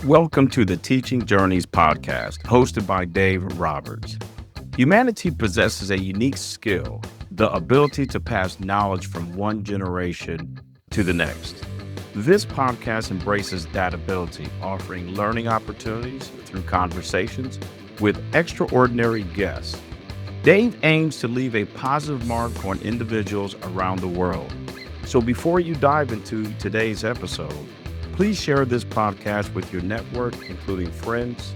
Welcome to the Teaching Journeys podcast, hosted by Dave Roberts. Humanity possesses a unique skill, the ability to pass knowledge from one generation to the next. This podcast embraces that ability, offering learning opportunities through conversations with extraordinary guests. Dave aims to leave a positive mark on individuals around the world. So before you dive into today's episode, please share this podcast with your network, including friends,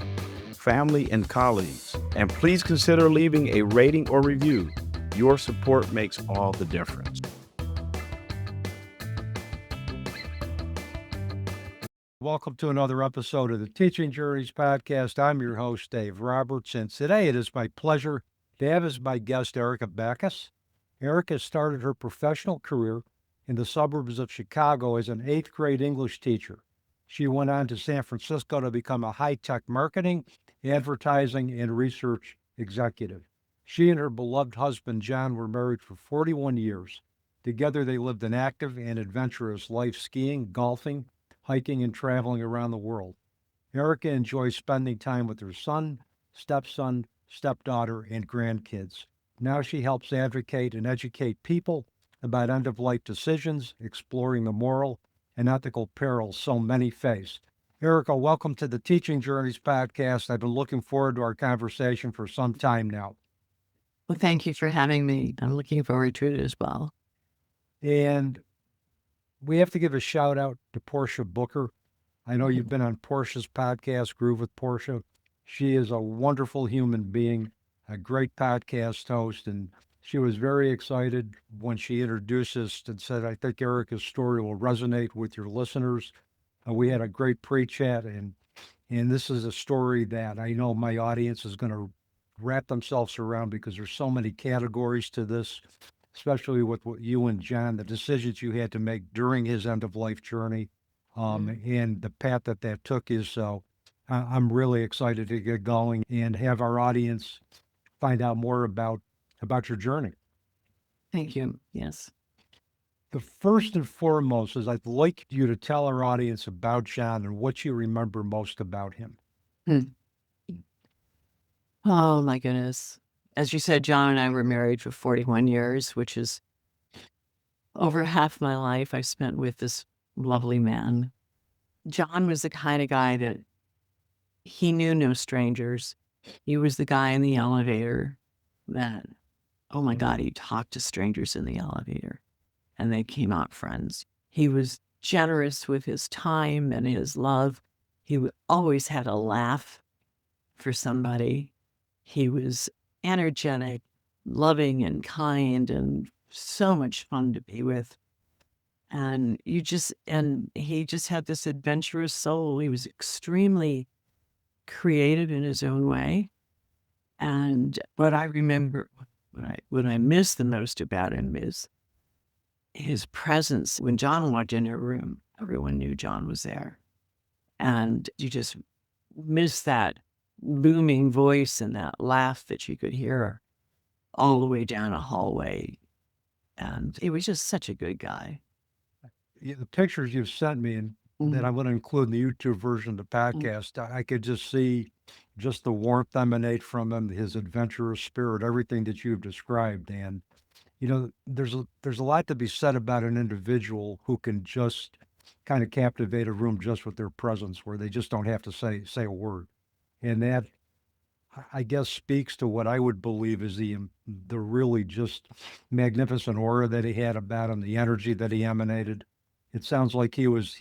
family, and colleagues. And please consider leaving a rating or review. Your support makes all the difference. Welcome to another episode of the Teaching Journeys podcast. I'm your host, Dave Roberts, and today it is my pleasure to have as my guest Erica Baccus. Erica started her professional career in the suburbs of Chicago as an 8th grade English teacher. She went on to San Francisco to become a high-tech marketing, advertising, and research executive. She and her beloved husband, John, were married for 41 years. Together, they lived an active and adventurous life skiing, golfing, hiking, and traveling around the world. Erica enjoys spending time with her son, stepson, stepdaughter, and grandkids. Now she helps advocate and educate people about end-of-life decisions, exploring the moral and ethical perils so many face. Erica, welcome to the Teaching Journeys podcast. I've been looking forward to our conversation for some time now. Well, thank you for having me. I'm looking forward to it as well. And we have to give a shout out to Portia Booker. I know you've been on Portia's podcast, Groove with Portia. She is a wonderful human being, a great podcast host, and she was very excited when she introduced us and said, I think Erica's story will resonate with your listeners. We had a great pre-chat, and this is a story that I know my audience is going to wrap themselves around because there's so many categories to this, especially with what you and John, the decisions you had to make during his end-of-life journey, and the path that took you. So I'm really excited to get going and have our audience find out more about your journey. Thank you. Yes. The first and foremost is I'd like you to tell our audience about John and what you remember most about him. Oh, my goodness. As you said, John and I were married for 41 years, which is over half my life I spent with this lovely man. John was the kind of guy that he knew no strangers. He was the guy in the elevator that, oh my God, he talked to strangers in the elevator and they came out friends. He was generous with his time and his love. He always had a laugh for somebody. He was energetic, loving, and kind, and so much fun to be with. And he just had this adventurous soul. He was extremely creative in his own way. And what I remember, what I miss the most about him is his presence. When John walked in a room, everyone knew John was there. And you just miss that booming voice and that laugh that you could hear all the way down a hallway. And he was just such a good guy. The pictures you've sent me and that I'm going to include in the YouTube version of the podcast, I could just see just the warmth emanate from him, his adventurous spirit, everything that you've described. And, you know, there's a lot to be said about an individual who can just kind of captivate a room just with their presence, where they just don't have to say a word. And that, I guess, speaks to what I would believe is the really just magnificent aura that he had about him, the energy that he emanated. It sounds like he was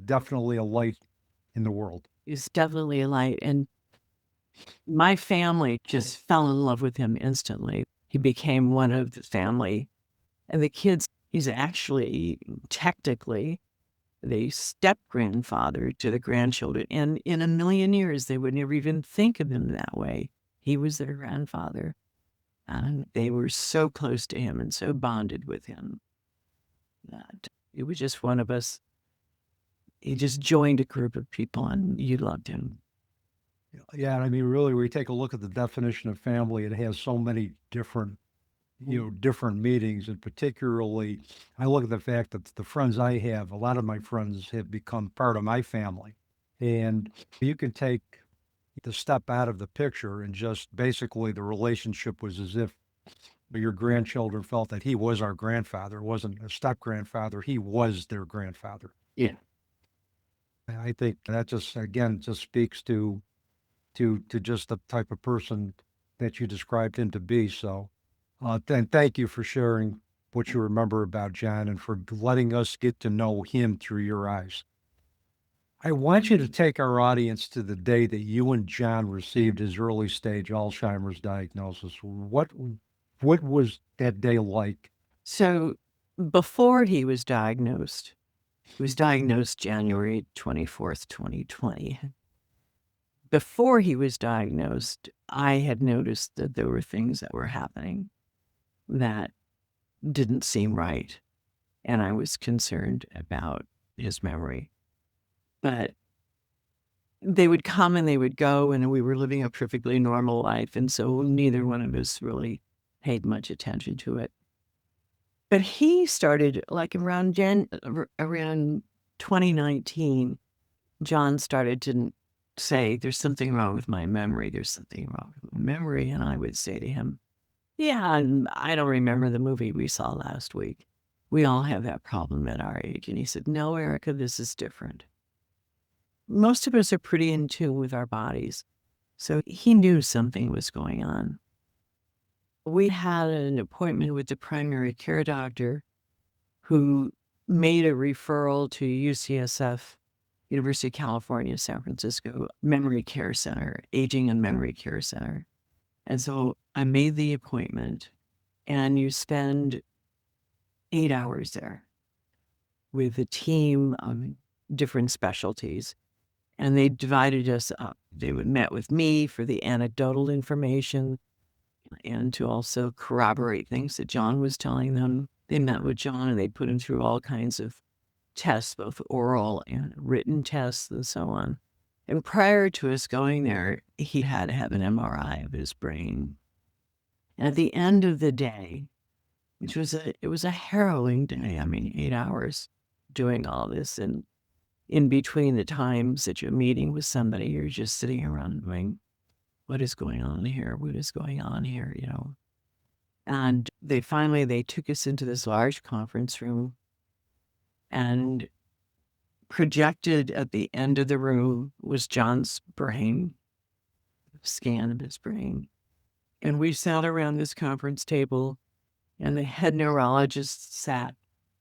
definitely a light in the world. He's definitely a light. And my family just fell in love with him instantly. He became one of the family. And the kids, he's actually technically the step-grandfather to the grandchildren. And in a million years, they would never even think of him that way. He was their grandfather. And they were so close to him and so bonded with him that it was just one of us. He just joined a group of people and you loved him. Yeah, I mean, really, when you take a look at the definition of family, it has so many different different meetings. And particularly, I look at the fact that the friends I have, a lot of my friends have become part of my family. And you can take the step out of the picture and just basically the relationship was as if your grandchildren felt that he was our grandfather. It wasn't a step grandfather, he was their grandfather. Yeah. And I think that just again just speaks to just the type of person that you described him to be. So and thank you for sharing what you remember about John and for letting us get to know him through your eyes. I want you to take our audience to the day that you and John received his early stage Alzheimer's diagnosis. What was that day like? So before he was diagnosed January 24th, 2020. Before he was diagnosed, I had noticed that there were things that were happening that didn't seem right. And I was concerned about his memory. But they would come and they would go, and we were living a perfectly normal life. And so neither one of us really paid much attention to it. But he started like around 2019, John started to say, there's something wrong with my memory. There's something wrong with my memory. And I would say to him, yeah, and I don't remember the movie we saw last week. We all have that problem at our age. And he said, no, Erica, this is different. Most of us are pretty in tune with our bodies. So he knew something was going on. We had an appointment with the primary care doctor who made a referral to UCSF, University of California, San Francisco, Memory Care Center, Aging and Memory Care Center. And so I made the appointment, and you spend 8 hours there with a team of different specialties. And they divided us up. They would met with me for the anecdotal information and to also corroborate things that John was telling them. They met with John and they put him through all kinds of tests, both oral and written tests and so on. And prior to us going there, he had to have an MRI of his brain. And at the end of the day, it was a harrowing day. I mean, 8 hours doing all this, and in between the times that you're meeting with somebody, you're just sitting around going, what is going on here? What is going on here? You know? And they took us into this large conference room, and projected at the end of the room was John's brain, scan of his brain. And we sat around this conference table, and the head neurologist sat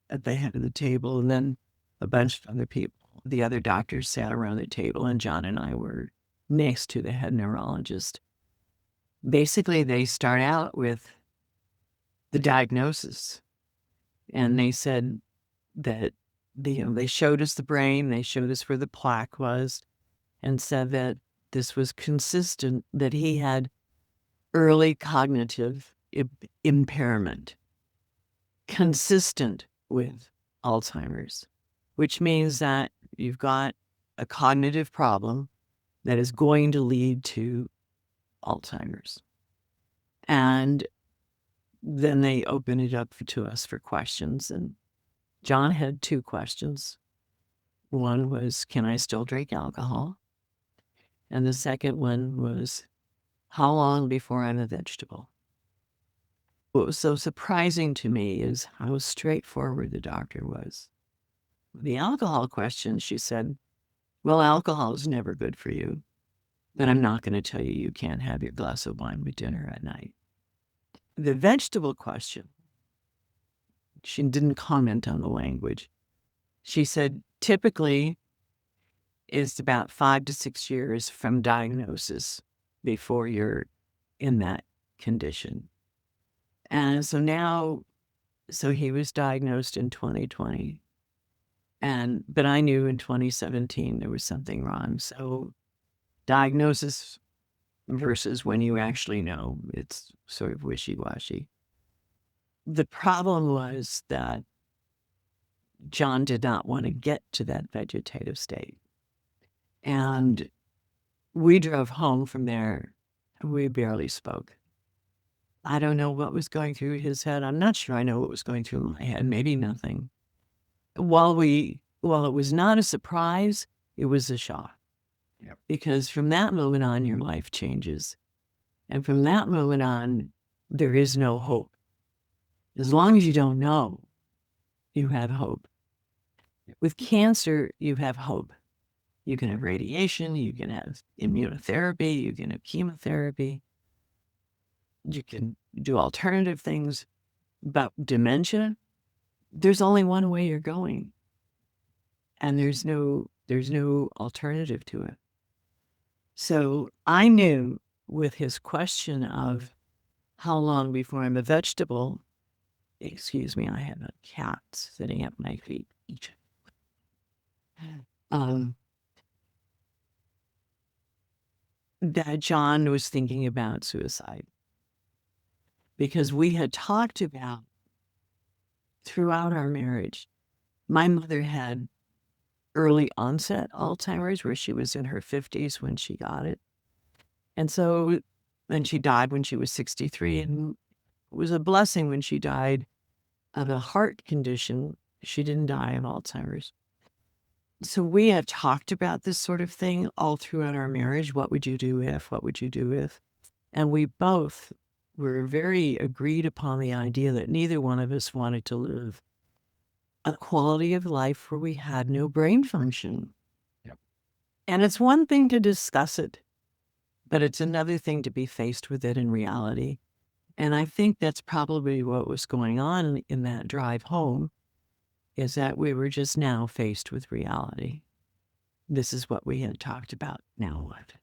at the head of the table, and then a bunch of other people. The other doctors sat around the table, and John and I were next to the head neurologist. Basically, they start out with the diagnosis, and they said that they showed us the brain, they showed us where the plaque was, and said that this was consistent, that he had early cognitive impairment, consistent with Alzheimer's, which means that you've got a cognitive problem that is going to lead to Alzheimer's. And then they open it up to us for questions. And John had 2 questions. One was, can I still drink alcohol? And the second one was, how long before I'm a vegetable? What was so surprising to me is how straightforward the doctor was. The alcohol question, she said, well, alcohol is never good for you, but I'm not going to tell you you can't have your glass of wine with dinner at night. The vegetable question, she didn't comment on the language. She said, typically, it's about 5 to 6 years from diagnosis before you're in that condition. And so he was diagnosed in 2020. But I knew in 2017 there was something wrong. So diagnosis versus when you actually know, it's sort of wishy-washy. The problem was that John did not want to get to that vegetative state. And we drove home from there. We barely spoke. I don't know what was going through his head. I'm not sure I know what was going through my head. Maybe nothing. While it was not a surprise, it was a shock. Yep. Because from that moment on, your life changes. And from that moment on, there is no hope. As long as you don't know, you have hope. With cancer, you have hope. You can have radiation, you can have immunotherapy, you can have chemotherapy, you can do alternative things. But dementia, there's only one way you're going. And there's no alternative to it. So I knew with his question of how long before I'm a vegetable, excuse me, I have a cat sitting at my feet. That John was thinking about suicide. Because we had talked about throughout our marriage, my mother had early onset Alzheimer's where she was in her 50s when she got it. And so then she died when she was 63, and it was a blessing when she died of a heart condition. She didn't die of Alzheimer's. So we have talked about this sort of thing all throughout our marriage. What would you do if? What would you do if? And we both were very agreed upon the idea that neither one of us wanted to live a quality of life where we had no brain function. Yep. And it's one thing to discuss it, but it's another thing to be faced with it in reality. And I think that's probably what was going on in that drive home, is that we were just now faced with reality. This is what we had talked about. Now what?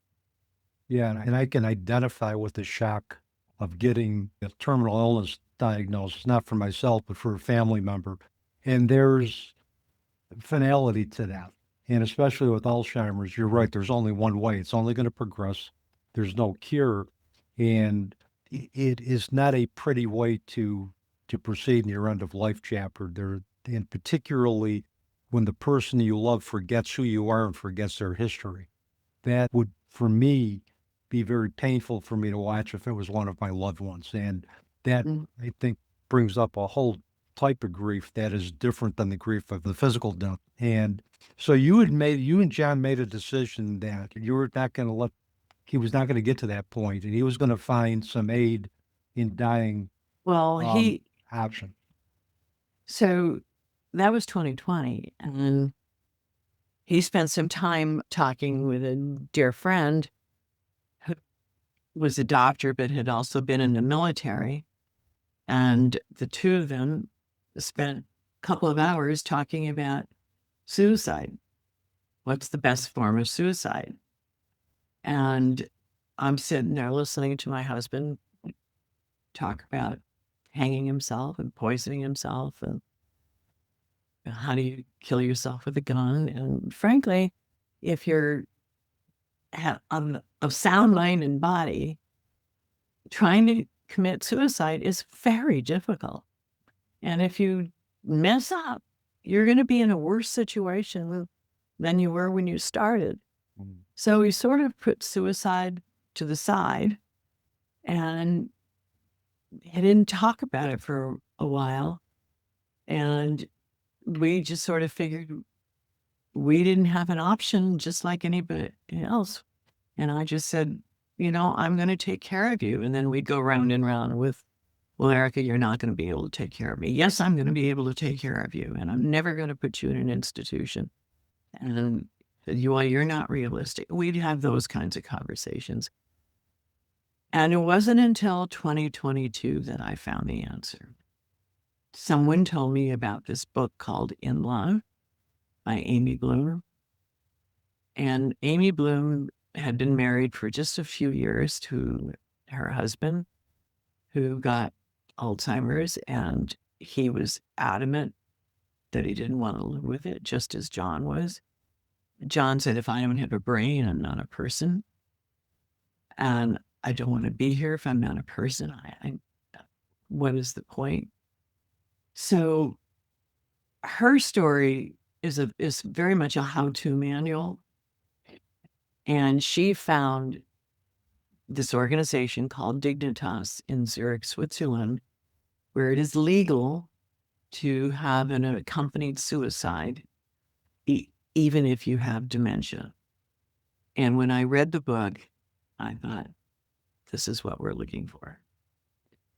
Yeah, and I can identify with the shock of getting a terminal illness diagnosis, not for myself, but for a family member. And there's finality to that. And especially with Alzheimer's, you're right, there's only one way. It's only going to progress. There's no cure. And it is not a pretty way to proceed in your end of life chapter. And particularly when the person you love forgets who you are and forgets their history. That would, for me, be very painful for me to watch if it was one of my loved ones. And that, I think, brings up a whole type of grief that is different than the grief of the physical death. And so you and John made a decision that you were not going to he was not going to get to that point, and he was going to find some aid in dying. Well, option. So that was 2020, and he spent some time talking with a dear friend who was a doctor but had also been in the military. And the two of them spent a couple of hours talking about suicide. What's the best form of suicide? And I'm sitting there listening to my husband talk about hanging himself and poisoning himself and how do you kill yourself with a gun? And frankly, if you're of sound mind and body, trying to commit suicide is very difficult. And if you mess up, you're going to be in a worse situation than you were when you started. So we sort of put suicide to the side, and he didn't talk about it for a while. And we just sort of figured we didn't have an option just like anybody else. And I just said, I'm going to take care of you. And then we'd go round and round with, well, Erica, you're not going to be able to take care of me. Yes, I'm going to be able to take care of you. And I'm never going to put you in an institution. And you're not realistic. We'd have those kinds of conversations. And it wasn't until 2022 that I found the answer. Someone told me about this book called In Love by Amy Bloom. And Amy Bloom had been married for just a few years to her husband, who got Alzheimer's, and he was adamant that he didn't want to live with it, just as John was. John said, if I don't have a brain, I'm not a person. And I don't want to be here if I'm not a person. What is the point? So her story is very much a how-to manual. And she found this organization called Dignitas in Zurich, Switzerland, where it is legal to have an accompanied suicide, even if you have dementia. And when I read the book, I thought, this is what we're looking for.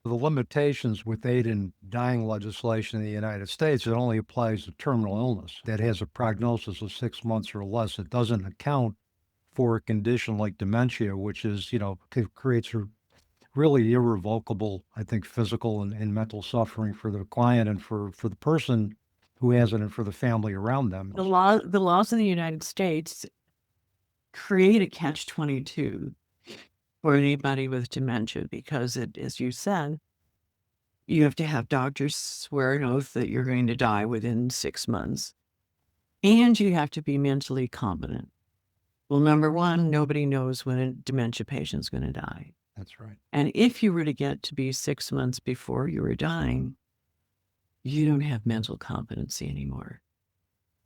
The limitations with aid in dying legislation in the United States, it only applies to terminal illness that has a prognosis of 6 months or less. It doesn't account for a condition like dementia, which is, creates a really irrevocable, I think, physical and mental suffering for the client and for the person who has it and for the family around them. The laws in the United States create a catch-22 for anybody with dementia because as you said, you have to have doctors swear an oath that you're going to die within 6 months, and you have to be mentally competent. Well, number one, nobody knows when a dementia patient's going to die. That's right. And if you were to get to be 6 months before you were dying, you don't have mental competency anymore.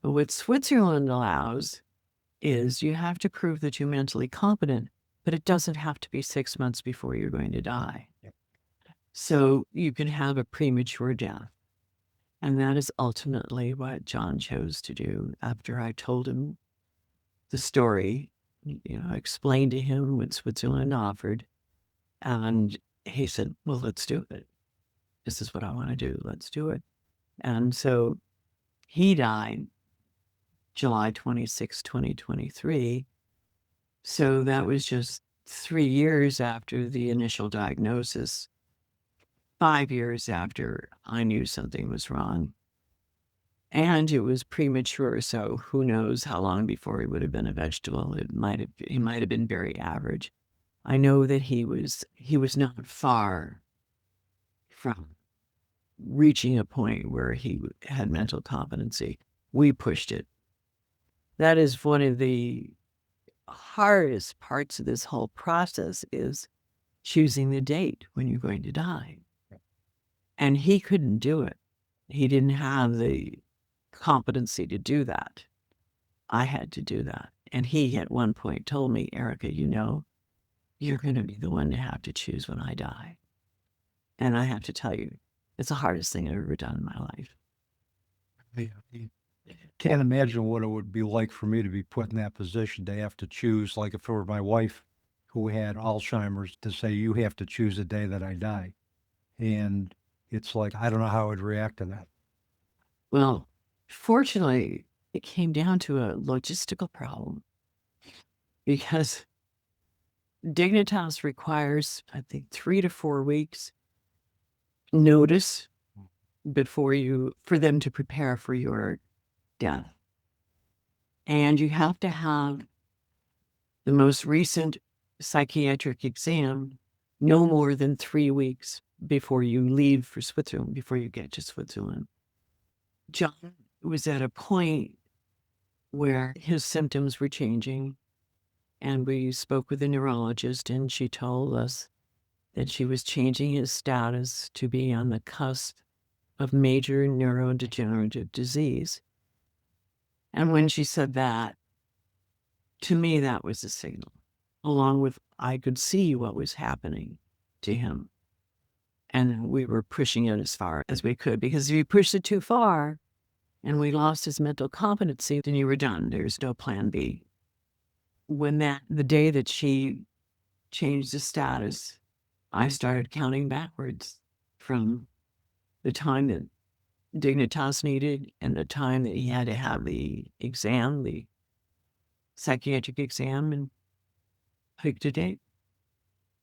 But what Switzerland allows is you have to prove that you're mentally competent, but it doesn't have to be 6 months before you're going to die. Yep. So you can have a premature death. And that is ultimately what John chose to do after I told him the story, I explained to him what Switzerland offered. And he said, well, let's do it. This is what I want to do. Let's do it. And so he died July 26, 2023. So that was just 3 years after the initial diagnosis, 5 years after I knew something was wrong. And it was premature, so who knows how long before he would have been a vegetable. He might have been very average. I know that he was not far from reaching a point where he had mental competency. We pushed it. That is one of the hardest parts of this whole process is choosing the date when you're going to die. And he couldn't do it. He didn't have the competency to do that. I had to do that. And he at one point told me, Erica, you're going to be the one to have to choose when I die. And I have to tell you, it's the hardest thing I've ever done in my life. Yeah. Can't imagine what it would be like for me to be put in that position to have to choose, like if it were my wife who had Alzheimer's, to say, you have to choose the day that I die. And it's like, I don't know how I would react to that. Well, fortunately, it came down to a logistical problem because Dignitas requires, I think, 3 to 4 weeks notice for them to prepare for your death. And you have to have the most recent psychiatric exam no more than 3 weeks before you leave for Switzerland, before you get to Switzerland. John was at a point where his symptoms were changing, and we spoke with a neurologist, and she told us that she was changing his status to be on the cusp of major neurodegenerative disease. And when she said that, to me, that was a signal, along with I could see what was happening to him. And we were pushing it as far as we could, because if you pushed it too far and we lost his mental competency, then you were done. There's no plan B. When the day that she changed the status, I started counting backwards from the time that Dignitas needed and the time that he had to have the exam, the psychiatric exam, and picked a date.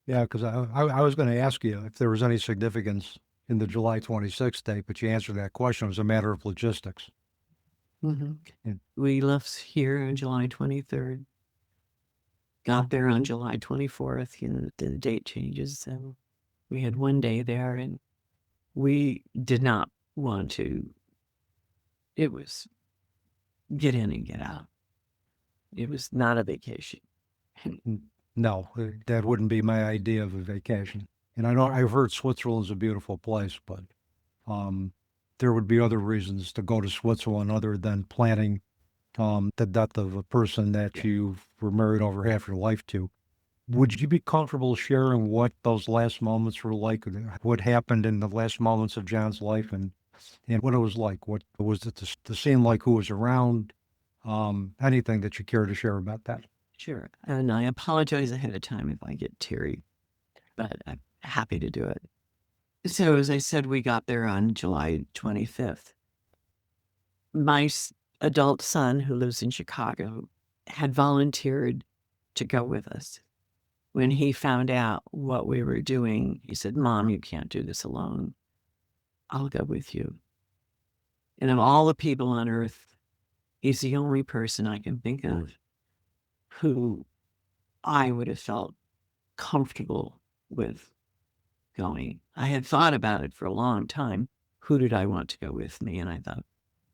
Yeah, because I was going to ask you if there was any significance in the July 26th date, but you answered that question. It was a matter of logistics. Mm-hmm. Yeah. We left here on July 23rd, got there on July 24th, the date changes, and we had 1 day there, and we did not want to. It was get in and get out. It was not a vacation. No, that wouldn't be my idea of a vacation. And I've heard Switzerland's a beautiful place, but there would be other reasons to go to Switzerland other than planning the death of a person that you were married over half your life to. Would you be comfortable sharing what those last moments were like, what happened in the last moments of John's life, and what it was like? What was it to seem like, who was around? Anything that you care to share about that? Sure. And I apologize ahead of time if I get teary, but I'm happy to do it. So, as I said, we got there on July 25th. My adult son, who lives in Chicago, had volunteered to go with us. When he found out what we were doing, he said, "Mom, you can't do this alone. I'll go with you." And of all the people on earth, he's the only person I can think of who I would have felt comfortable with going. I had thought about it for a long time. Who did I want to go with me? And I thought,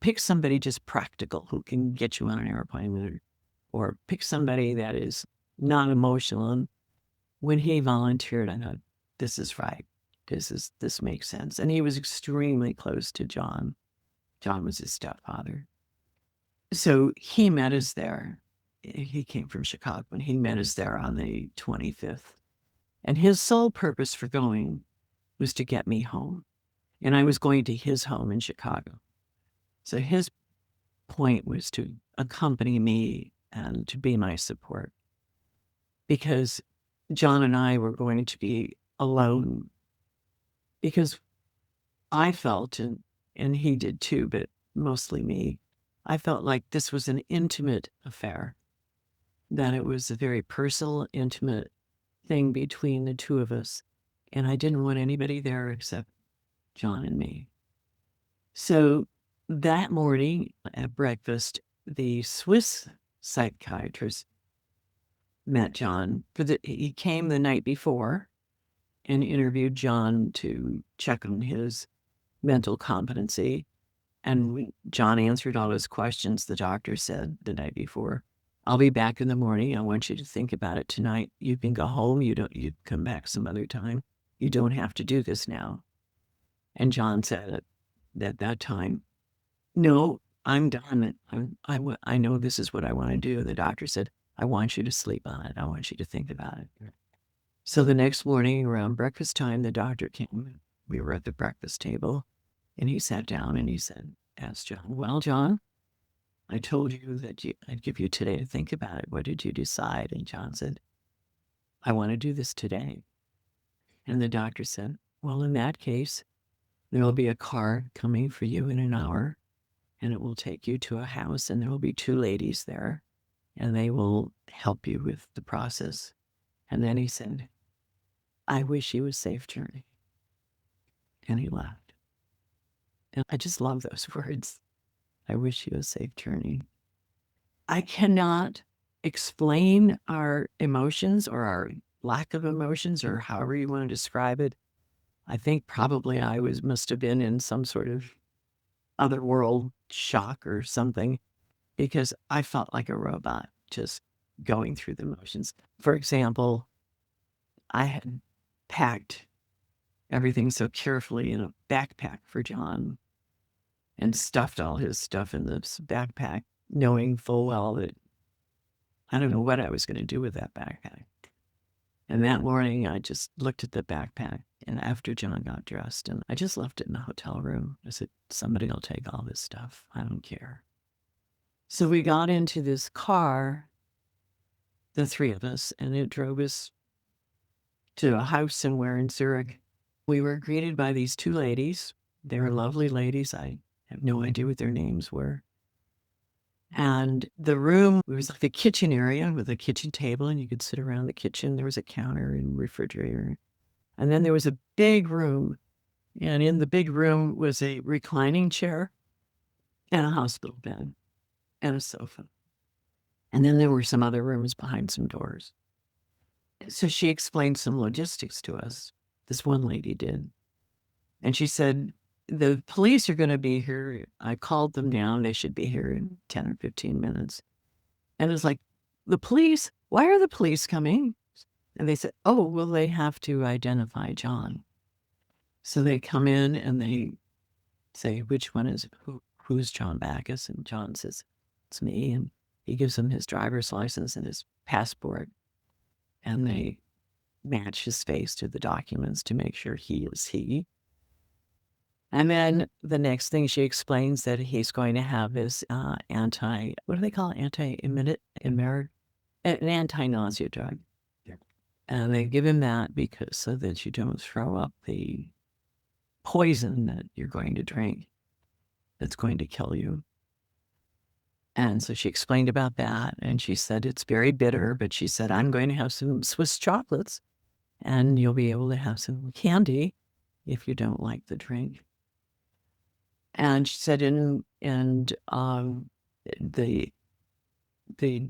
pick somebody just practical who can get you on an airplane, or pick somebody that is not emotional. And when he volunteered, I thought, this is right. This makes sense. And he was extremely close to John. John was his stepfather. So he met us there. He came from Chicago, and he met us there on the 25th. And his sole purpose for going was to get me home. And I was going to his home in Chicago. So his point was to accompany me and to be my support. Because John and I were going to be alone. Because I felt, and he did too, but mostly me, I felt like this was an intimate affair, that it was a very personal, intimate thing between the two of us. And I didn't want anybody there except John and me. So that morning at breakfast, the Swiss psychiatrist met John. He came the night before and interviewed John to check on his mental competency. And when John answered all his questions, the doctor said the night before, "I'll be back in the morning. I want you to think about it tonight. You can go home. You come back some other time. You don't have to do this now." And John said at that time, "No, I'm done. I know this is what I want to do." The doctor said, "I want you to sleep on it. I want you to think about it." So the next morning around breakfast time, the doctor came. We were at the breakfast table, and he sat down and asked John, "Well, John, I told you that I'd give you today to think about it. What did you decide?" And John said, "I want to do this today." And the doctor said, "Well, in that case, there will be a car coming for you in an hour, and it will take you to a house, and there will be two ladies there, and they will help you with the process." And then he said, "I wish you a safe journey." And he laughed. And I just love those words. I wish you a safe journey. I cannot explain our emotions or our lack of emotions, or however you want to describe it. I think probably I must have been in some sort of otherworld shock or something, because I felt like a robot just going through the motions. For example, I had packed everything so carefully in a backpack for John and stuffed all his stuff in this backpack, knowing full well that I don't know what I was going to do with that backpack. And that morning, I just looked at the backpack, and after John got dressed, and I just left it in the hotel room. I said, "Somebody will take all this stuff. I don't care." So we got into this car, the three of us, and it drove us to a house somewhere in Zurich. We were greeted by these two ladies. They were lovely ladies. I have no idea what their names were. And the room was like the kitchen area with a kitchen table, and you could sit around the kitchen. There was a counter and refrigerator. And then there was a big room. And in the big room was a reclining chair and a hospital bed and a sofa. And then there were some other rooms behind some doors. So she explained some logistics to us. This one lady did. And she said, "The police are going to be here. I called them down. They should be here in 10 or 15 minutes. And it's like, "The police? Why are the police coming?" And they said, "Oh, well, they have to identify John." So they come in and they say, "Which one is who's John Baccus?" And John says, "It's me." And he gives them his driver's license and his passport. And they match his face to the documents to make sure he is he. And then the next thing she explains that he's going to have his what do they call it? Anti-emetic an anti-nausea drug. Yeah. And they give him that because so that you don't throw up the poison that you're going to drink that's going to kill you. And so she explained about that, and she said it's very bitter, but she said, I'm going to have some Swiss chocolates, and you'll be able to have some candy if you don't like the drink. And she said, the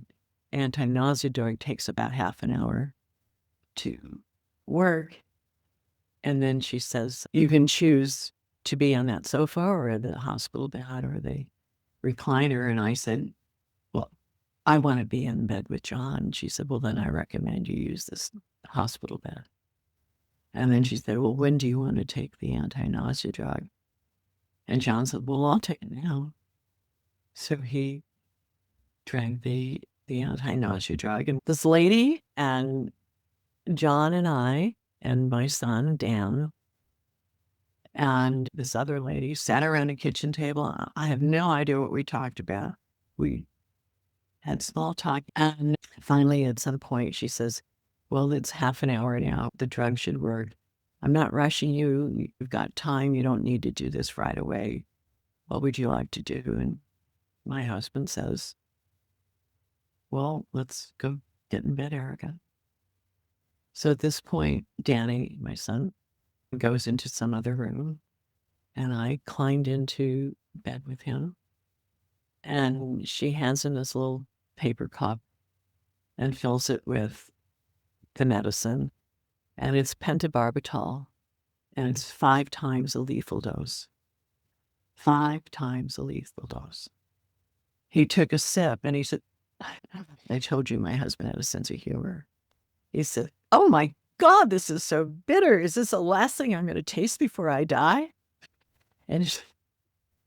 anti-nausea drug takes about half an hour to work. And then she says, you can choose to be on that sofa or the hospital bed or the recliner. And I said, well, I want to be in bed with John. She said, well, then I recommend you use this hospital bed. And then she said, well, when do you want to take the anti-nausea drug? And John said, well, I'll take it now. So he drank the anti-nausea drug. And this lady and John and I and my son, Dan, and this other lady sat around a kitchen table. I have no idea what we talked about. We had small talk. And finally, at some point, she says, well, it's half an hour now. The drug should work. I'm not rushing you. You've got time. You don't need to do this right away. What would you like to do? And my husband says, well, let's go get in bed, Erica. So at this point, Danny, my son, goes into some other room, and I climbed into bed with him. And she hands him this little paper cup and fills it with the medicine. And it's pentobarbital, and it's 5 times a lethal dose. 5 times a lethal dose. He took a sip, and he said, I told you my husband had a sense of humor. He said, oh my God, this is so bitter. Is this the last thing I'm going to taste before I die? And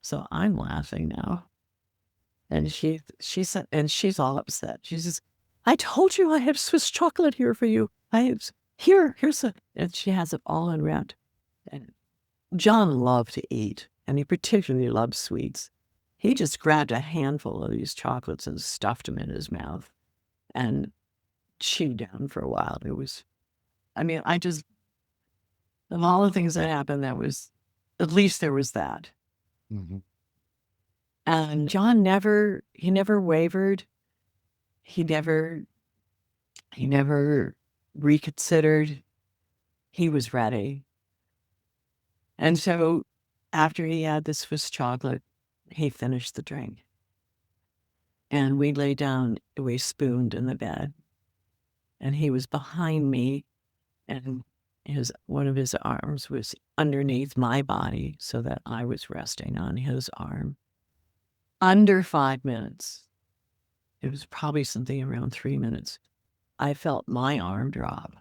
so I'm laughing now. And she said, and she's all upset. She says, I told you I have Swiss chocolate here for you. Here's a, and she has it all unwrapped. And John loved to eat, and he particularly loved sweets. He just grabbed a handful of these chocolates and stuffed them in his mouth and chewed down for a while. It was, of all the things that happened, at least there was that. Mm-hmm. And John never wavered. He never reconsidered. He was ready. And so after he had the Swiss chocolate, he finished the drink. And we lay down, we spooned in the bed. And he was behind me, and one of his arms was underneath my body so that I was resting on his arm. Under 5 minutes, it was probably something around 3 minutes, I felt my arm drop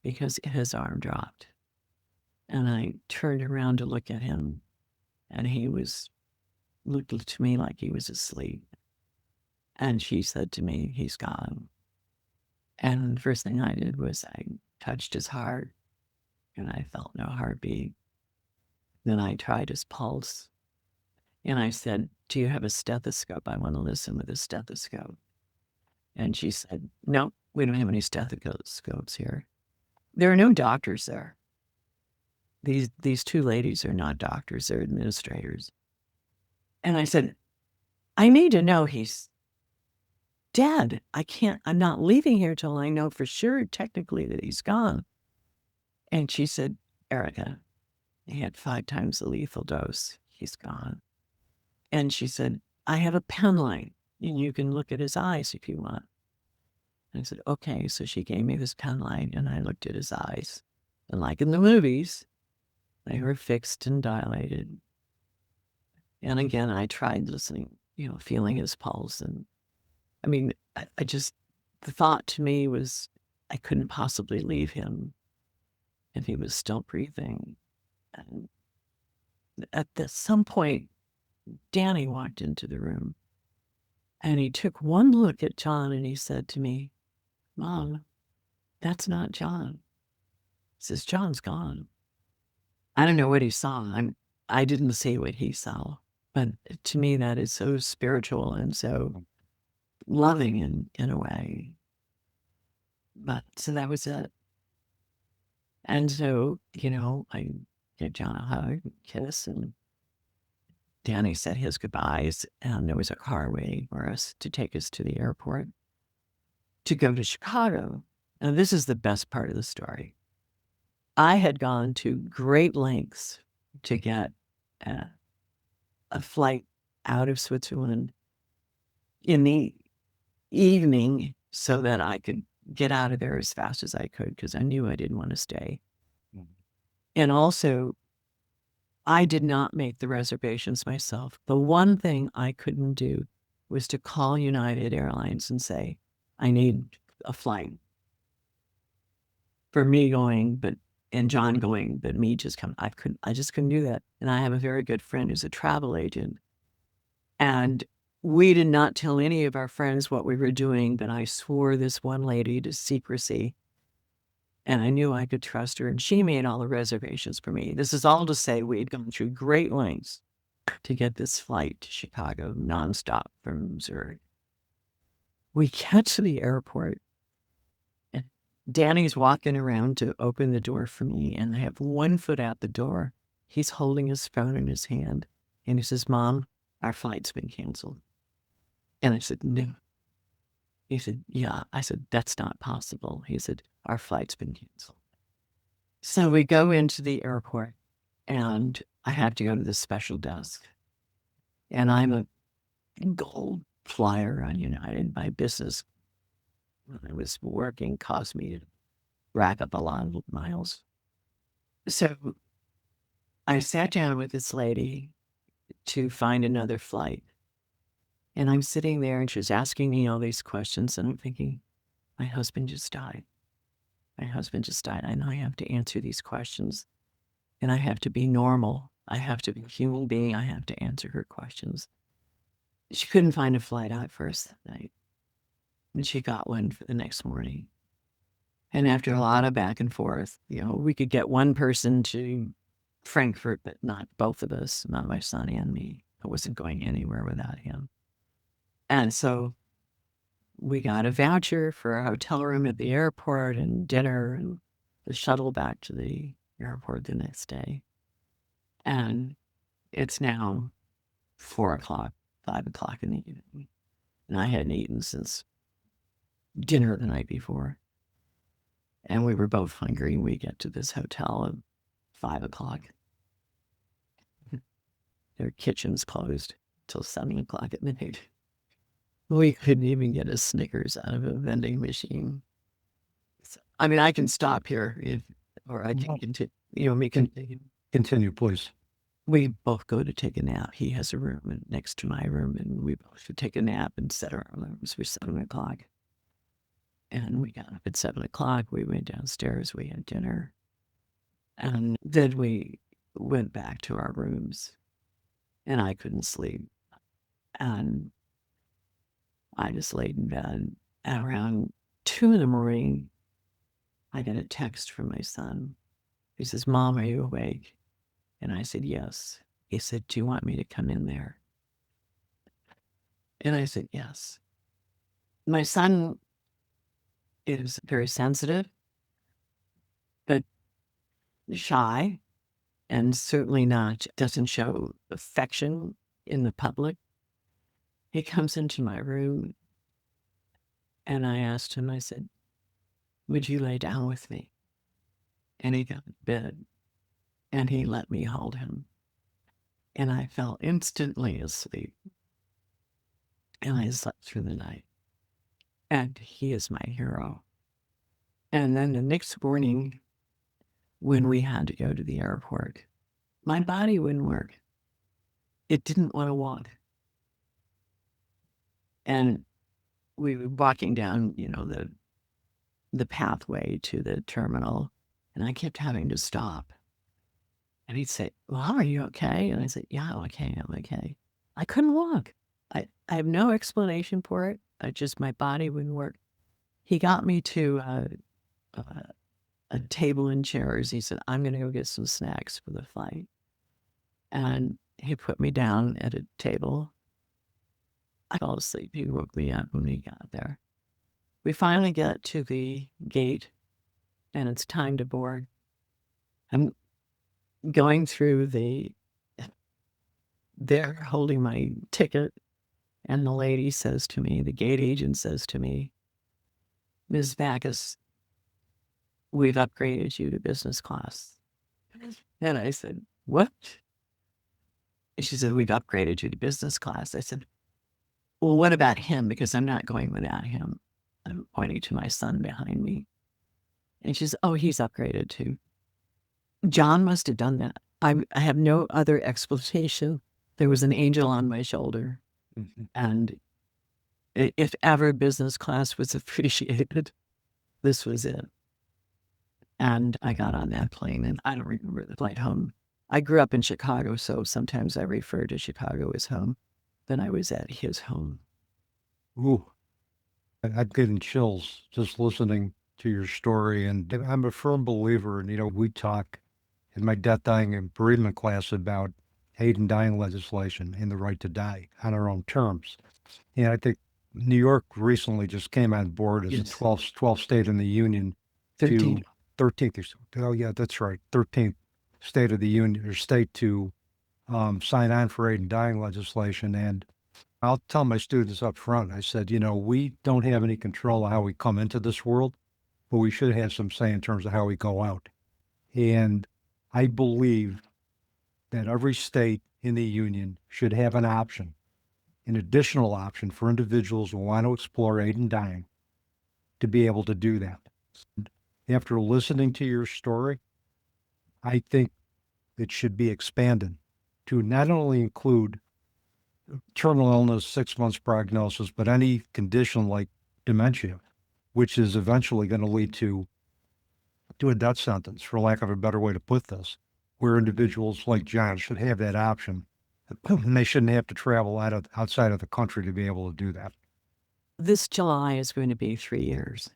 because his arm dropped. And I turned around to look at him, and he looked to me like he was asleep. And she said to me, he's gone. And the first thing I did was I touched his heart, and I felt no heartbeat. Then I tried his pulse, and I said, do you have a stethoscope? I want to listen with a stethoscope. And she said, no, we don't have any stethoscopes here. There are no doctors there. These 2 ladies are not doctors, they're administrators. And I said, I need to know he's dead. I'm not leaving here till I know for sure technically that he's gone. And she said, Erica, he had 5 times the lethal dose. He's gone. And she said, I have a pen light, and you can look at his eyes if you want. And I said, okay. So she gave me this pen light, and I looked at his eyes. And like in the movies, they were fixed and dilated. And again, I tried listening, feeling his pulse. And the thought to me was I couldn't possibly leave him if he was still breathing. And at some point, Danny walked into the room, and he took one look at John, and he said to me, Mom, that's not John. He says, John's gone. I don't know what he saw. I didn't see what he saw. But to me, that is so spiritual and so loving in a way. But so that was it. And so, I gave John a hug, kiss, and Danny said his goodbyes, and there was a car waiting for us to take us to the airport to go to Chicago. Now, this is the best part of the story. I had gone to great lengths to get a flight out of Switzerland in the evening so that I could get out of there as fast as I could, because I knew I didn't want to stay. And also, I did not make the reservations myself. The one thing I couldn't do was to call United Airlines and say, I need a flight for me going, and John going, but me just coming. I just couldn't do that. And I have a very good friend who's a travel agent. And we did not tell any of our friends what we were doing, but I swore this one lady to secrecy. And I knew I could trust her, and she made all the reservations for me. This is all to say we had gone through great lengths to get this flight to Chicago nonstop from Zurich. We get to the airport, and Danny's walking around to open the door for me, and I have one foot out the door. He's holding his phone in his hand, and he says, Mom, our flight's been canceled. And I said, no. He said, yeah. I said, that's not possible. He said, our flight's been canceled. So we go into the airport, and I have to go to the special desk. And I'm a gold flyer on United. My business, when I was working, caused me to rack up a lot of miles. So I sat down with this lady to find another flight. And I'm sitting there, and she's asking me all these questions, and I'm thinking, my husband just died. My husband just died. I know I have to answer these questions, and I have to be normal. I have to be a human being. I have to answer her questions. She couldn't find a flight out for us that night, and she got one for the next morning. And after a lot of back and forth, we could get one person to Frankfurt, but not both of us, not my son and me. I wasn't going anywhere without him. And so we got a voucher for a hotel room at the airport and dinner and the shuttle back to the airport the next day. And it's now 4 o'clock, 5 o'clock in the evening. And I hadn't eaten since dinner the night before. And we were both hungry. We get to this hotel at 5 o'clock. Their kitchen's closed till 7 o'clock at night. We couldn't even get a Snickers out of a vending machine. So, I mean, I can stop here or I can continue. Continue, please. We both go to take a nap. He has a room next to my room, and we both should take a nap and set our alarms for 7 o'clock. And we got up at 7 o'clock. We went downstairs. We had dinner. And then we went back to our rooms, and I couldn't sleep. And I just laid in bed. At around 2 in the morning, I get a text from my son. He says, Mom, are you awake? And I said, yes. He said, do you want me to come in there? And I said, yes. My son is very sensitive, but shy, and certainly doesn't show affection in the public. He comes into my room, and I asked him, I said, would you lay down with me? And he got in bed, and he let me hold him. And I fell instantly asleep. And I slept through the night. And he is my hero. And then the next morning, when we had to go to the airport, my body wouldn't work. It didn't want to walk. And we were walking down, the pathway to the terminal, and I kept having to stop. And he'd say, well, are you okay? And I said, yeah, I'm okay. I couldn't walk. I have no explanation for it. My body wouldn't work. He got me to a table and chairs. He said, I'm going to go get some snacks for the flight. And he put me down at a table. I fell asleep. He woke me up when we got there. We finally get to the gate, and it's time to board. I'm going through they're holding my ticket, and the lady says to me, the gate agent says to me, "Ms. Baccus, we've upgraded you to business class." And I said, "What?" And she said, "We've upgraded you to business class." I said, "Well, what about him? Because I'm not going without him." I'm pointing to my son behind me. And she says, "Oh, he's upgraded too." John must have done that. I have no other explanation. There was an angel on my shoulder. Mhm. And if ever business class was appreciated, this was it. And I got on that plane, and I don't remember the flight home. I grew up in Chicago, so sometimes I refer to Chicago as home. Then I was at his home. Ooh, I'm getting chills just listening to your story. And I'm a firm believer, and we talk in my death, dying, and bereavement class about hate and dying legislation and the right to die on our own terms. And I think New York recently just came on board as Yes. the 12th state in the union 13. to 13th. Oh, yeah, that's right. 13th state of the union or state to sign on for aid and dying legislation. And I'll tell my students up front, I said, we don't have any control of how we come into this world, but we should have some say in terms of how we go out. And I believe that every state in the union should have an option, an additional option for individuals who want to explore aid and dying to be able to do that. After listening to your story, I think it should be expanded to not only include terminal illness, 6 months prognosis, but any condition like dementia, which is eventually going to lead to a death sentence, for lack of a better way to put this, where individuals like John should have that option, and they shouldn't have to travel outside of the country to be able to do that. This July is going to be 3 years.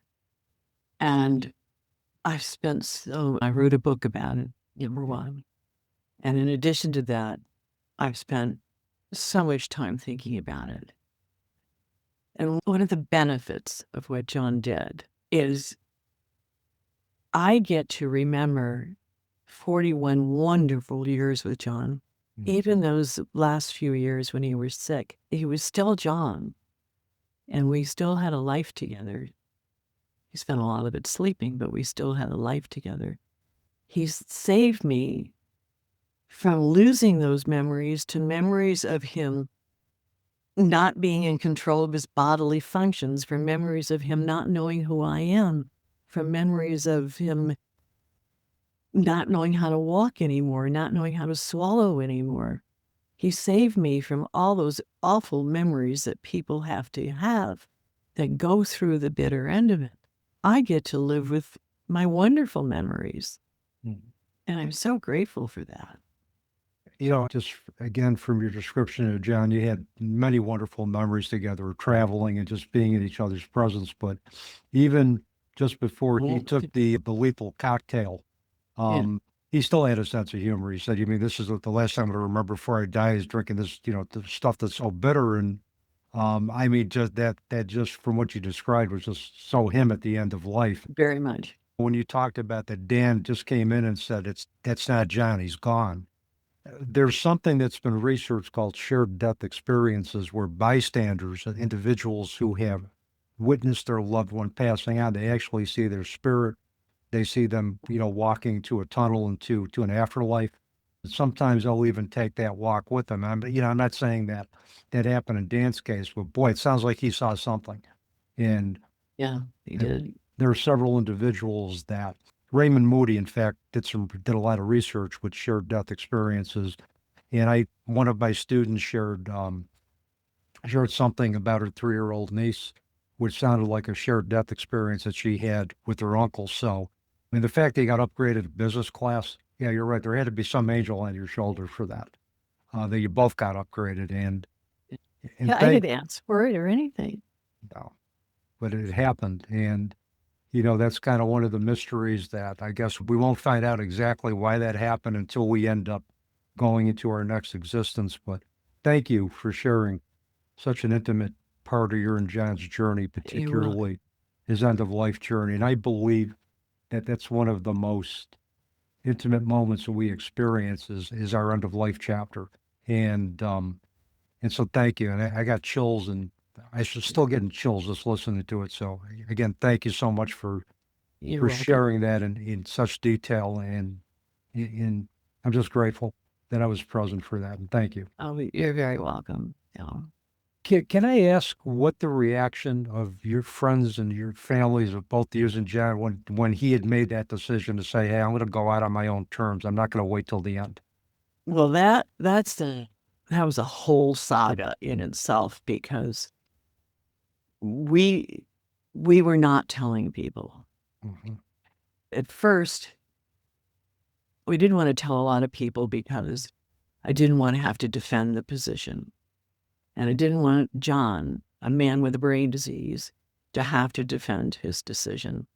And I wrote a book about it, number one. And in addition to that, I've spent so much time thinking about it. And one of the benefits of what John did is I get to remember 41 wonderful years with John. Even those last few years when he was sick, he was still John. And we still had a life together. He spent a lot of it sleeping, but we still had a life together. He's saved me from losing those memories to memories of him not being in control of his bodily functions, from memories of him not knowing who I am, from memories of him not knowing how to walk anymore, not knowing how to swallow anymore. He saved me from all those awful memories that people have to have that go through the bitter end of it. I get to live with my wonderful memories. And I'm so grateful for that. Just again, from your description of John, you had many wonderful memories together, traveling and just being in each other's presence. But even just before he took the lethal cocktail, he still had a sense of humor. He said, "You mean this is the last time I remember before I die is drinking this, the stuff that's so bitter." And I mean, just that just from what you described was just so him at the end of life. Very much. When you talked about that, Dan just came in and said, that's not John, he's gone. There's something that's been researched called shared death experiences, where bystanders, individuals who have witnessed their loved one passing on, they actually see their spirit. They see them, walking to a tunnel and to an afterlife. Sometimes they'll even take that walk with them. I'm not saying that happened in Dan's case, but boy, it sounds like he saw something. And Yeah, he did. there are several individuals that Raymond Moody, in fact, did a lot of research with shared death experiences. And one of my students shared something about her 3-year-old niece, which sounded like a shared death experience that she had with her uncle. So, I mean, the fact they got upgraded to business class, yeah, you're right. There had to be some angel on your shoulder for that. That you both got upgraded, and Yeah, I didn't ask for it or anything. no, but it happened, and that's kind of one of the mysteries that I guess we won't find out exactly why that happened until we end up going into our next existence. But thank you for sharing such an intimate part of your and John's journey, particularly his end-of-life journey. And I believe that that's one of the most intimate moments that we experience is our end-of-life chapter. And so thank you. And I got chills, and I should still getting chills just listening to it. So again, thank you so much for You're for welcome. sharing that in such detail. And I'm just grateful that I was present for that. And thank you. Oh, you're very welcome. Can I ask what the reaction of your friends and your families of both you and John when he had made that decision to say, "Hey, I'm going to go out on my own terms. I'm not going to wait till the end." Well, that was a whole saga in itself, because we were not telling people. Mm-hmm. At first, we didn't want to tell a lot of people because I didn't want to have to defend the position. And I didn't want John, a man with a brain disease, to have to defend his decision.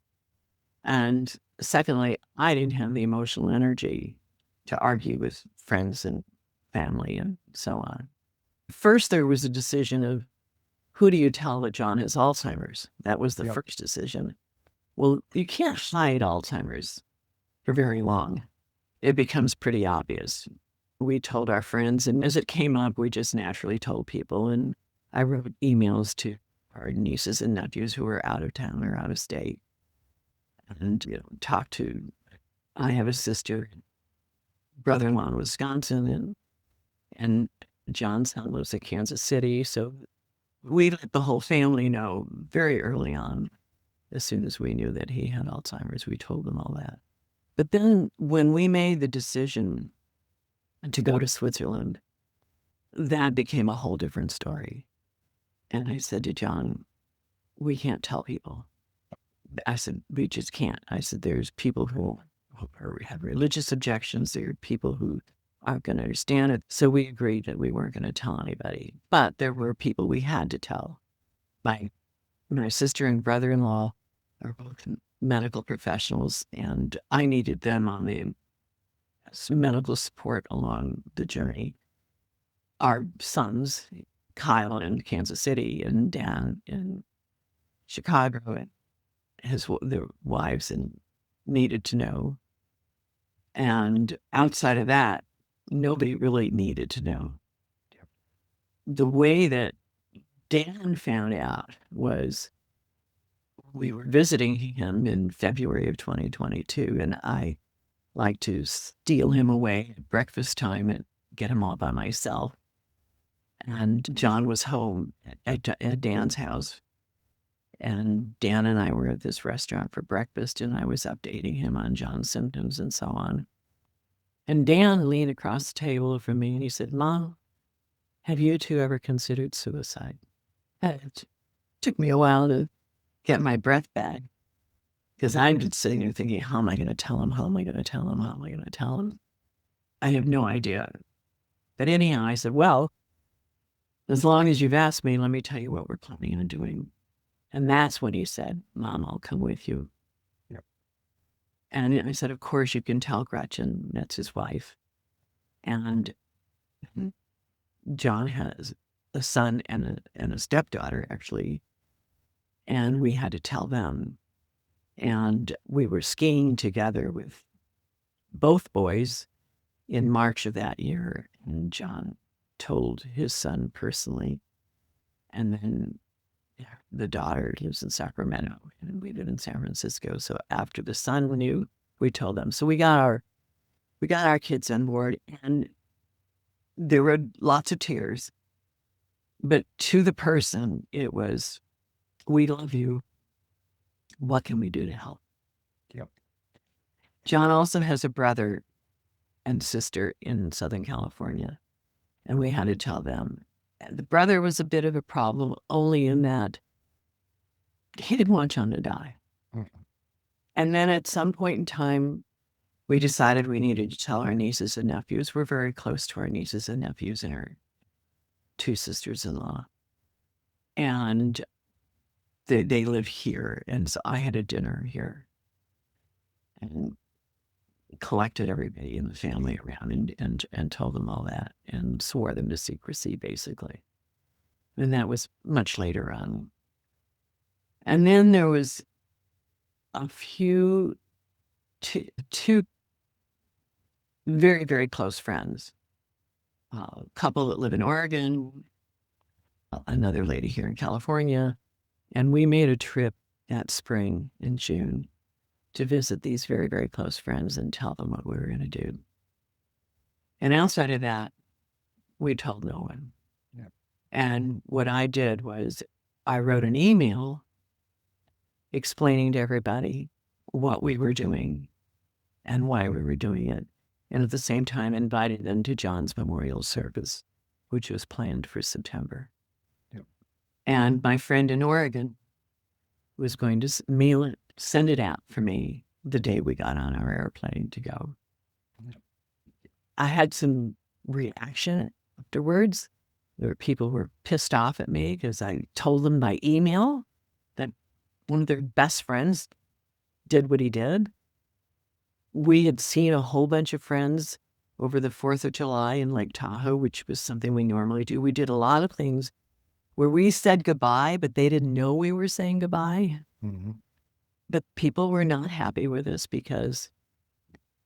And secondly, I didn't have the emotional energy to argue with friends and family and so on. First, there was a decision of, who do you tell that John has Alzheimer's? That was the first decision. Well, you can't hide Alzheimer's for very long. It becomes pretty obvious. We told our friends, and as it came up, we just naturally told people. And I wrote emails to our nieces and nephews who were out of town or out of state, and talked to. I have a sister, brother-in-law in Wisconsin, and John's son lives in Kansas City. So we let the whole family know very early on. As soon as we knew that he had Alzheimer's, we told them all that. But then when we made the decision to go to Switzerland, that became a whole different story. And I said to John, we can't tell people. I said, we just can't. I said, there's people who have religious objections. There are people who aren't going to understand it. So we agreed that we weren't going to tell anybody. But there were people we had to tell. My sister and brother-in-law are both medical professionals, and I needed them on the medical support along the journey. Our sons, Kyle in Kansas City and Dan in Chicago, and their wives, and needed to know. And outside of that, nobody really needed to know. The way that Dan found out was, we were visiting him in February of 2022, and I like to steal him away at breakfast time and get him all by myself. And John was home at Dan's house. And Dan and I were at this restaurant for breakfast, and I was updating him on John's symptoms and so on. And Dan leaned across the table from me and he said, Mom, have you two ever considered suicide? It took me a while to get my breath back, because I'm just sitting there thinking, how am I going to tell him? How am I going to tell him? How am I going to tell him? I have no idea. But anyhow, I said, well, as long as you've asked me, let me tell you what we're planning on doing. And that's when he said, Mom, I'll come with you. Yep. And I said, of course, you can tell Gretchen, that's his wife. And John has a son and a stepdaughter, actually. And we had to tell them. And we were skiing together with both boys in March of that year. And John told his son personally. And then the daughter lives in Sacramento, and we live in San Francisco. So after the son knew, we told them. So we got our kids on board, and there were lots of tears. But to the person, it was, we love you. What can we do to help? Yep. John also has a brother and sister in Southern California, and we had to tell them. And the brother was a bit of a problem, only in that he didn't want John to die. Mm-hmm. And then at some point in time, we decided we needed to tell our nieces and nephews. We're very close to our nieces and nephews and our two sisters-in-law. And they live here. And so I had a dinner here and collected everybody in the family around and told them all that and swore them to secrecy, basically. And that was much later on. And then there was a few, two very, very close friends, a couple that live in Oregon, another lady here in California. And we made a trip that spring in June to visit these very, very close friends and tell them what we were going to do. And outside of that, we told no one. Yeah. And what I did was I wrote an email explaining to everybody what we were doing and why we were doing it. And at the same time, invited them to John's memorial service, which was planned for September. Yep. And my friend in Oregon was going to mail it, send it out for me the day we got on our airplane to go. Yep. I had some reaction afterwards. There were people who were pissed off at me because I told them by email that one of their best friends did what he did. We had seen a whole bunch of friends over the 4th of July in Lake Tahoe, which was something we normally do. We did a lot of things where we said goodbye, but they didn't know we were saying goodbye. Mm-hmm. But people were not happy with us because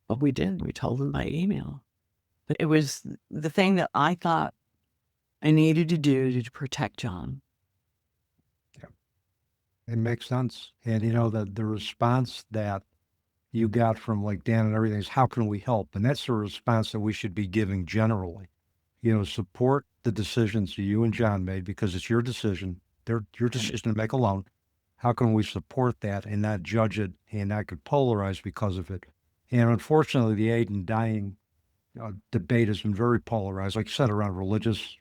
what we did, we told them by email. But it was the thing that I thought I needed to do to protect John. Yeah. It makes sense. And, the response that you got from like Dan and everything is, how can we help? And that's the response that we should be giving generally. Support the decisions that you and John made because it's your decision. They're your decision to make alone. How can we support that and not judge it and not get polarized because of it? And unfortunately, the aid and dying debate has been very polarized, like you said, around religious,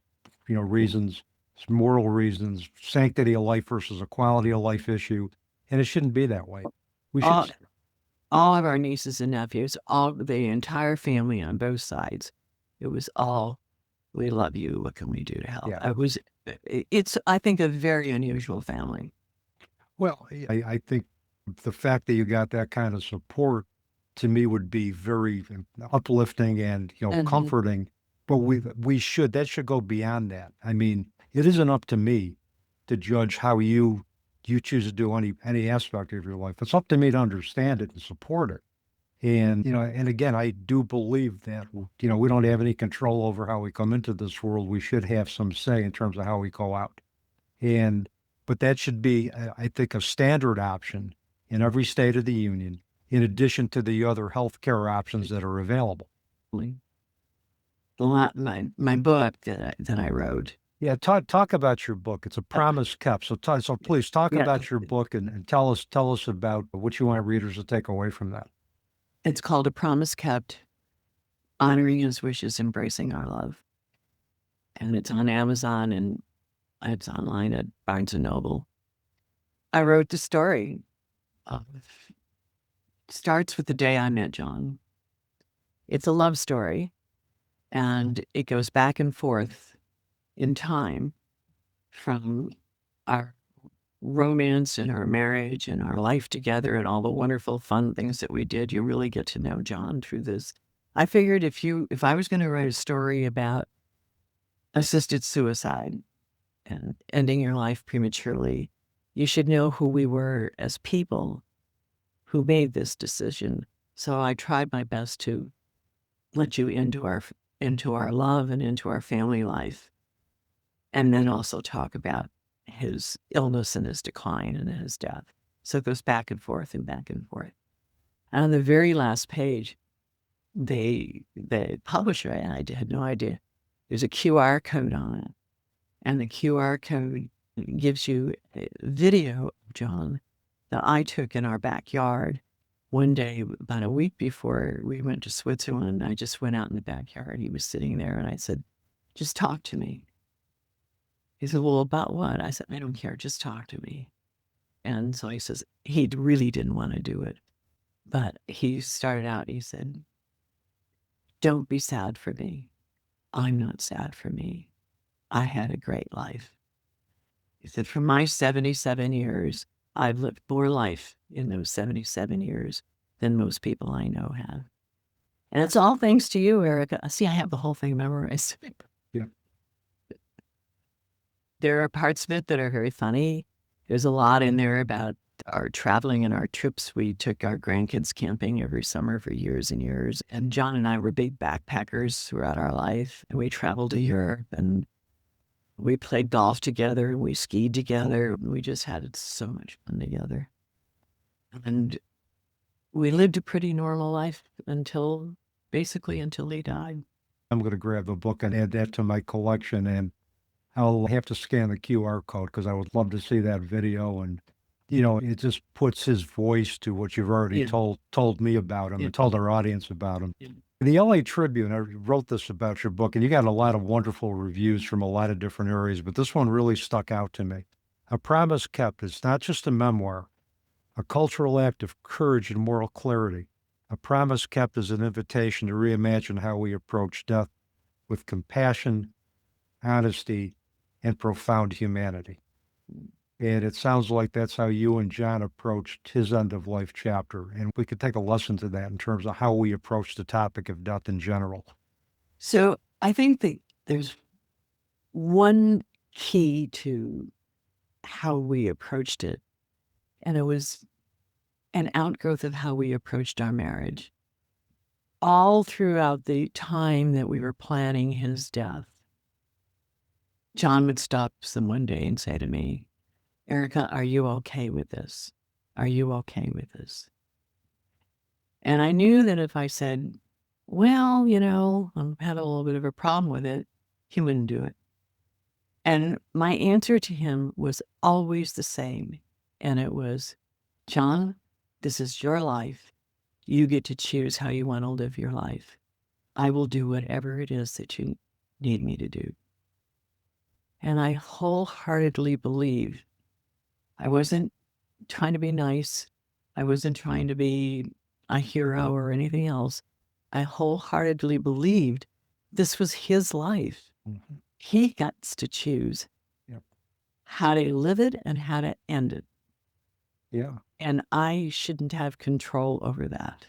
reasons, moral reasons, sanctity of life versus a quality of life issue. And it shouldn't be that way. We should. All of our nieces and nephews, the entire family on both sides, it was all, we love you. What can we do to help? Yeah. It's, I think, a very unusual family. Well, I think the fact that you got that kind of support to me would be very uplifting and, comforting, but that should go beyond that. I mean, it isn't up to me to judge how you choose to do any aspect of your life. It's up to me to understand it and support it. And, and again, I do believe that, we don't have any control over how we come into this world. We should have some say in terms of how we go out. But that should be, I think, a standard option in every state of the union, in addition to the other healthcare options that are available. My book that I wrote. Yeah, talk about your book. It's A Promise Kept. So please talk about your book and tell us about what you want readers to take away from that. It's called A Promise Kept, Honoring His Wishes, Embracing Our Love. And it's on Amazon and it's online at Barnes & Noble. I wrote the story. Starts with the day I met John. It's a love story, and it goes back and forth in time from our romance and our marriage and our life together and all the wonderful fun things that we did. You really get to know John through this. I figured if I was going to write a story about assisted suicide and ending your life prematurely, you should know who we were as people who made this decision. So I tried my best to let you into our love and into our family life, and then also talk about his illness and his decline and his death. So it goes back and forth and back and forth. And on the very last page, the publisher, I had no idea, there's a QR code on it. And the QR code gives you a video of John that I took in our backyard one day, about a week before we went to Switzerland. I just went out in the backyard. He was sitting there and I said, just talk to me. He said, well, about what? I said, I don't care. Just talk to me. And so he says, he really didn't want to do it. But he started out, he said, don't be sad for me. I'm not sad for me. I had a great life. He said, for my 77 years, I've lived more life in those 77 years than most people I know have. And it's all thanks to you, Erica. See, I have the whole thing memorized. Yeah. There are parts of it that are very funny. There's a lot in there about our traveling and our trips. We took our grandkids camping every summer for years and years. And John and I were big backpackers throughout our life. And we traveled to Europe and we played golf together and we skied together. We just had so much fun together. And we lived a pretty normal life basically until he died. I'm going to grab a book and add that to my collection, and I'll have to scan the QR code because I would love to see that video. And, it just puts his voice to what you've already told me about him and told our audience about him. The LA Tribune, I wrote this about your book, and you got a lot of wonderful reviews from a lot of different areas, but this one really stuck out to me. A Promise Kept. It's not just a memoir, a cultural act of courage and moral clarity. A Promise Kept is an invitation to reimagine how we approach death with compassion, honesty, and profound humanity. And it sounds like that's how you and John approached his end-of-life chapter. And we could take a lesson to that in terms of how we approach the topic of death in general. So I think that there's one key to how we approached it, and it was an outgrowth of how we approached our marriage. All throughout the time that we were planning his death, John would stop some one day and say to me, "Erica, are you okay with this? Are you okay with this?" And I knew that if I said, well, I'm having a little bit of a problem with it, he wouldn't do it. And my answer to him was always the same. And it was, "John, this is your life. You get to choose how you want to live your life. I will do whatever it is that you need me to do." And I wholeheartedly believe I wasn't trying to be nice. I wasn't trying to be a hero or anything else. I wholeheartedly believed this was his life. Mm-hmm. He gets to choose how to live it and how to end it. Yeah. And I shouldn't have control over that.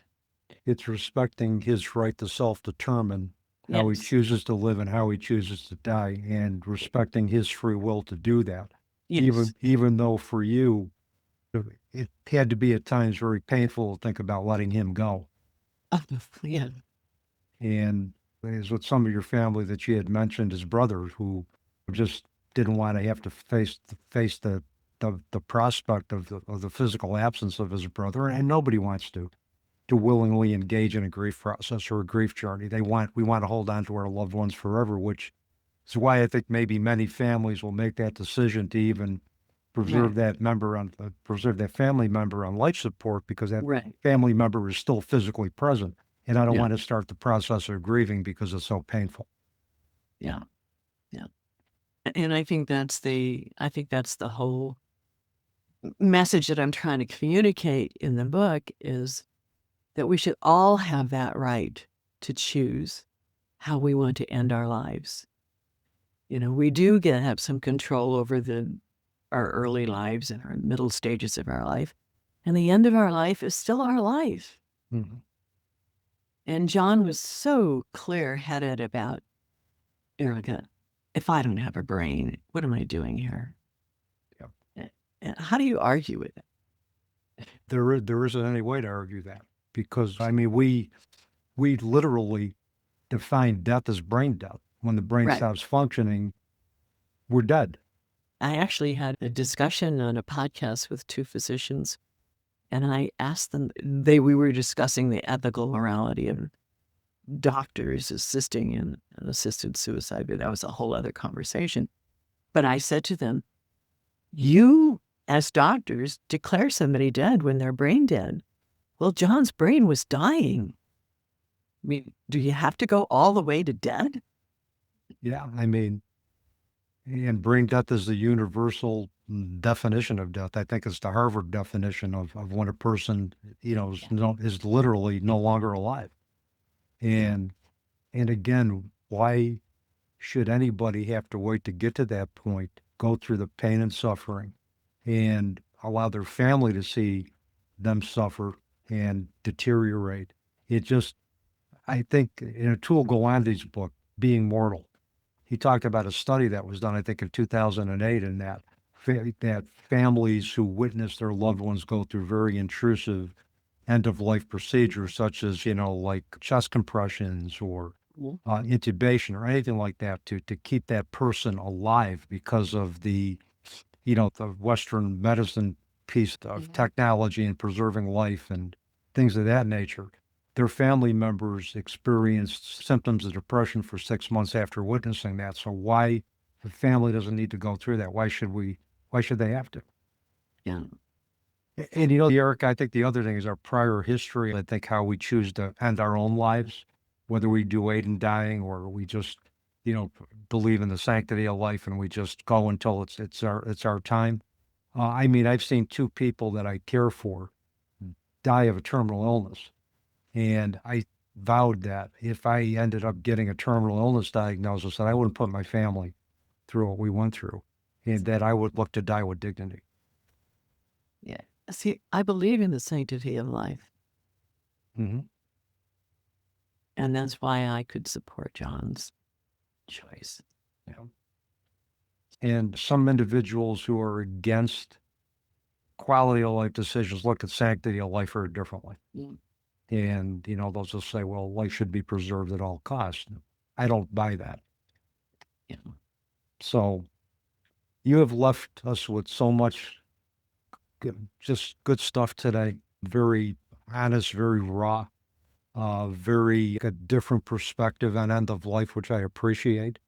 It's respecting his right to self-determine how he chooses to live and how he chooses to die, and respecting his free will to do that. Yes. Even though for you, it had to be at times very painful to think about letting him go. Yeah. And as with some of your family that you had mentioned, his brother, who just didn't want to have to face the prospect of the physical absence of his brother, and nobody wants to willingly engage in a grief process or a grief journey. We want to hold on to our loved ones forever, which is why I think maybe many families will make that decision to even preserve that family member on life support, because that family member is still physically present. And I don't want to start the process of grieving because it's so painful. Yeah. Yeah. And I think that's the whole message that I'm trying to communicate in the book, is that we should all have that right to choose how we want to end our lives. We do have some control over our early lives and our middle stages of our life. And the end of our life is still our life. Mm-hmm. And John was so clear-headed about, "Erica, if I don't have a brain, what am I doing here?" Yep. How do you argue with it? There isn't any way to argue that, because, we literally define death as brain death. When the brain stops functioning, we're dead. I actually had a discussion on a podcast with two physicians, and I asked them, we were discussing the ethical morality of doctors assisting in an assisted suicide, but that was a whole other conversation. But I said to them, you, as doctors, declare somebody dead when they're brain dead. Well, John's brain was dying. Do you have to go all the way to dead? Yeah, and brain death is the universal definition of death. I think it's the Harvard definition of when a person, is literally no longer alive. And again, why should anybody have to wait to get to that point, go through the pain and suffering, and allow their family to see them suffer and deteriorate? I think in Atul Gawande's book, Being Mortal, he talked about a study that was done, I think, in 2008, and that families who witnessed their loved ones go through very intrusive end-of-life procedures, such as, like chest compressions or intubation or anything like that, to keep that person alive because of the Western medicine piece of technology and preserving life and things of that nature. Their family members experienced symptoms of depression for 6 months after witnessing that. So why the family doesn't need to go through that? Why should they have to? Yeah. And Eric, I think the other thing is our prior history. I think how we choose to end our own lives, whether we do wait in dying or we just, believe in the sanctity of life and we just go until it's our time. I've seen two people that I care for die of a terminal illness, and I vowed that if I ended up getting a terminal illness diagnosis, that I wouldn't put my family through what we went through, and that I would look to die with dignity. Yeah. See, I believe in the sanctity of life. Mm-hmm. And that's why I could support John's choice. Yeah. And some individuals who are against quality of life decisions look at sanctity of life very differently. Mm. And, they'll just say, well, life should be preserved at all costs. I don't buy that. Yeah. So you have left us with so much just good stuff today. Very honest, very raw, very a different perspective on end of life, which I appreciate.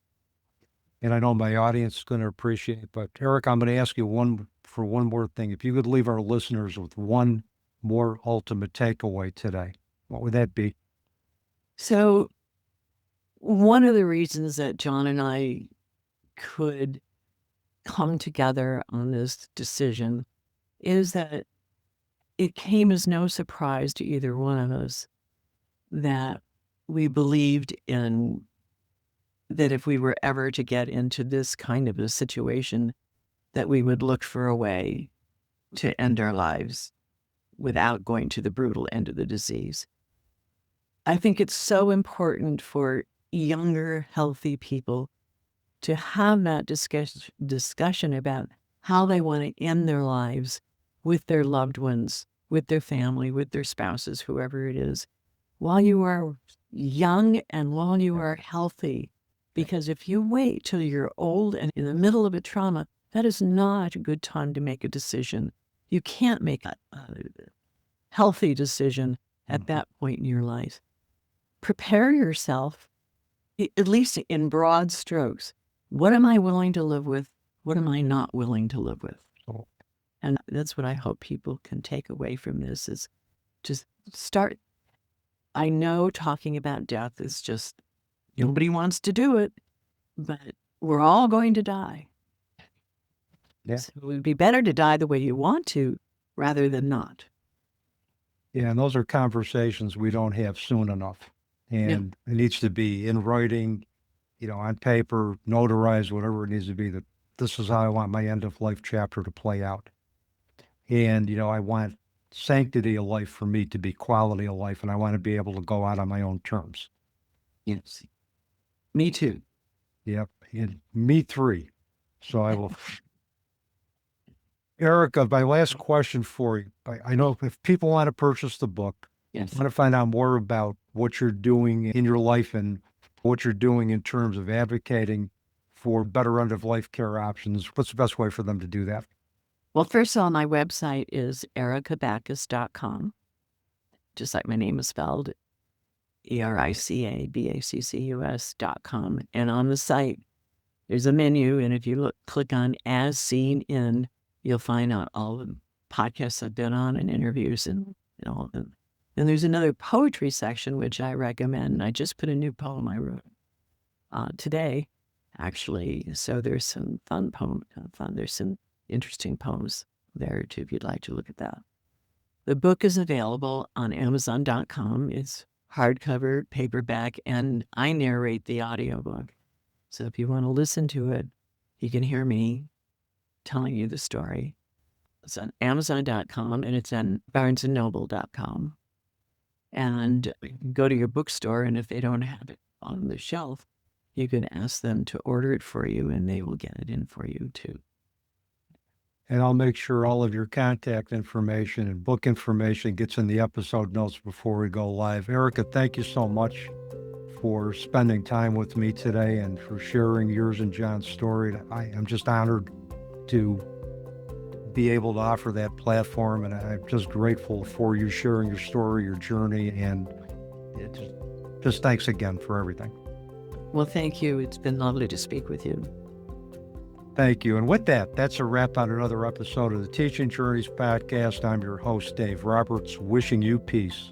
And I know my audience is going to appreciate. But Eric, I'm going to ask you one more thing. If you could leave our listeners with one more ultimate takeaway today, what would that be? So one of the reasons that John and I could come together on this decision is that it came as no surprise to either one of us that we believed in that if we were ever to get into this kind of a situation, that we would look for a way to end our lives without going to the brutal end of the disease. I think it's so important for younger, healthy people to have that discussion about how they want to end their lives with their loved ones, with their family, with their spouses, whoever it is, while you are young and while you are healthy. Because if you wait till you're old and in the middle of a trauma, that is not a good time to make a decision. You can't make a healthy decision at that point in your life. Prepare yourself, at least in broad strokes. What am I willing to live with? What am I not willing to live with? And that's what I hope people can take away from this is just start. I know talking about death is just, nobody wants to do it, but we're all going to die. Yeah. So it would be better to die the way you want to rather than not. Yeah, and those are conversations we don't have soon enough. And it needs to be in writing, on paper, notarized, whatever it needs to be, that this is how I want my end of life chapter to play out. And, I want sanctity of life for me to be quality of life, and I want to be able to go out on my own terms. Yes. Me too. Yep. And me three. So I will. Erica, my last question for you. I know if people want to purchase the book, Yes. want to find out more about what you're doing in your life and what you're doing in terms of advocating for better end of life care options, what's the best way for them to do that? Well, first of all, my website is ericabaccus.com, just like my name is spelled, ERICABACCUS.com. And on the site, there's a menu, and if you click on As Seen In, you'll find out all the podcasts I've been on and interviews and all of them. And there's another poetry section, which I recommend. I just put a new poem I wrote today, actually. So there's some there's some interesting poems there, too, if you'd like to look at that. The book is available on Amazon.com. It's hardcover, paperback, and I narrate the audiobook. So if you want to listen to it, you can hear me telling you the story. It's on Amazon.com and it's on BarnesandNoble.com. And you can go to your bookstore, and if they don't have it on the shelf, you can ask them to order it for you, and they will get it in for you too. And I'll make sure all of your contact information and book information gets in the episode notes before we go live. Erica, thank you so much for spending time with me today and for sharing yours and John's story. I am just honored to be able to offer that platform, and I'm just grateful for you sharing your story, your journey, and just thanks again for everything. Well, thank you. It's been lovely to speak with you. Thank you. And with that, that's a wrap on another episode of the Teaching Journeys podcast. I'm your host, Dave Roberts, wishing you peace.